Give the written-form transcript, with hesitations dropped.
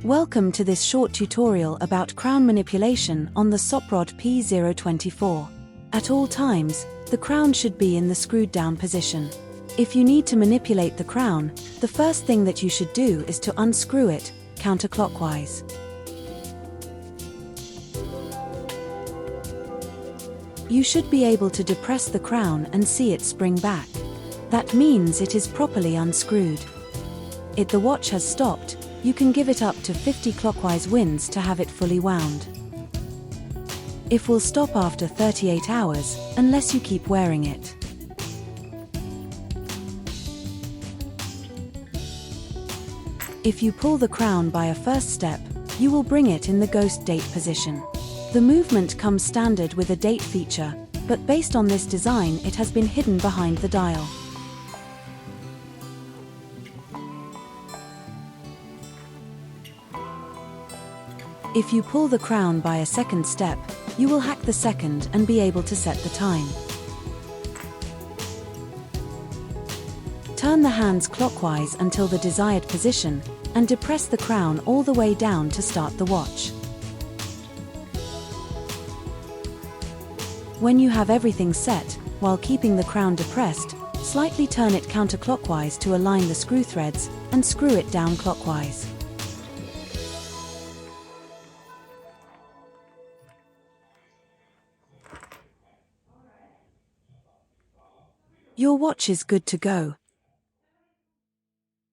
Welcome to this short tutorial about crown manipulation on the Soprod P024. At all times, the crown should be in the screwed down position. If you need to manipulate the crown, the first thing that you should do is to unscrew it, counterclockwise. You should be able to depress the crown and see it spring back. That means it is properly unscrewed. If the watch has stopped, you can give it up to 50 clockwise winds to have it fully wound. It will stop after 38 hours, unless you keep wearing it. If you pull the crown by a first step, you will bring it in the ghost date position. The movement comes standard with a date feature, but based on this design it has been hidden behind the dial. If you pull the crown by a second step, you will hack the second and be able to set the time. Turn the hands clockwise until the desired position, and depress the crown all the way down to start the watch. When you have everything set, while keeping the crown depressed, slightly turn it counterclockwise to align the screw threads, and screw it down clockwise. Your watch is good to go.